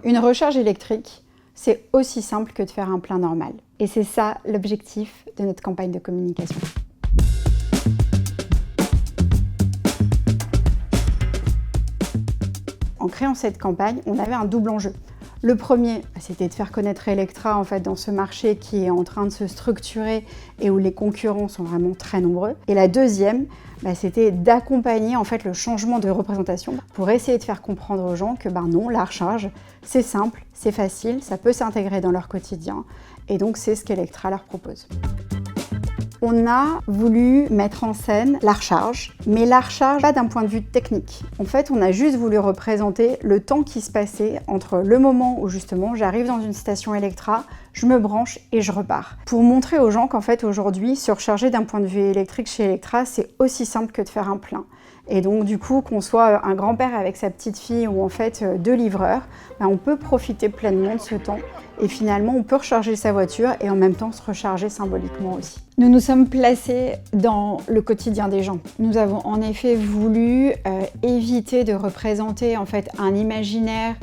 Une recharge électrique, c'est aussi simple que de faire un plein normal. Et c'est ça l'objectif de notre campagne de communication. En créant cette campagne, on avait un double enjeu. Le premier, c'était de faire connaître Electra dans ce marché qui est en train de se structurer et où les concurrents sont vraiment très nombreux. Et la deuxième, c'était d'accompagner le changement de représentation pour essayer de faire comprendre aux gens que non, la recharge, c'est simple, c'est facile, ça peut s'intégrer dans leur quotidien et donc c'est ce qu'Electra leur propose. On a voulu mettre en scène la recharge, mais la recharge pas d'un point de vue technique. En fait, on a juste voulu représenter le temps qui se passait entre le moment où justement j'arrive dans une station Electra, je me branche et je repars. Pour montrer aux gens qu'en fait aujourd'hui, se recharger d'un point de vue électrique chez Electra, c'est aussi simple que de faire un plein. Et donc du coup, qu'on soit un grand-père avec sa petite fille ou en fait deux livreurs, on peut profiter pleinement de ce temps et finalement on peut recharger sa voiture et en même temps se recharger symboliquement aussi. Nous nous sommes placés dans le quotidien des gens. Nous avons en effet voulu éviter de représenter un imaginaire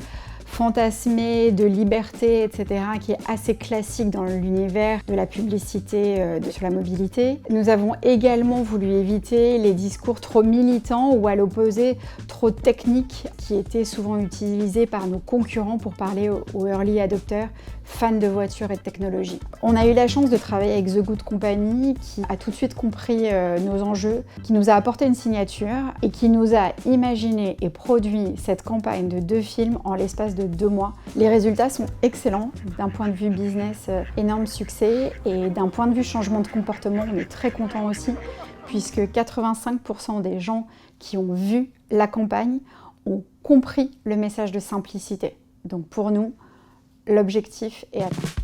fantasmé de liberté, etc., qui est assez classique dans l'univers de la publicité sur la mobilité. Nous avons également voulu éviter les discours trop militants ou à l'opposé trop techniques qui étaient souvent utilisés par nos concurrents pour parler aux early adopters, fans de voitures et de technologie. On a eu la chance de travailler avec The Good Company qui a tout de suite compris nos enjeux, qui nous a apporté une signature et qui nous a imaginé et produit cette campagne de 2 films en l'espace de 2 mois. Les résultats sont excellents. D'un point de vue business, énorme succès et d'un point de vue changement de comportement, on est très content aussi puisque 85% des gens qui ont vu la campagne ont compris le message de simplicité. Donc pour nous, l'objectif est atteint.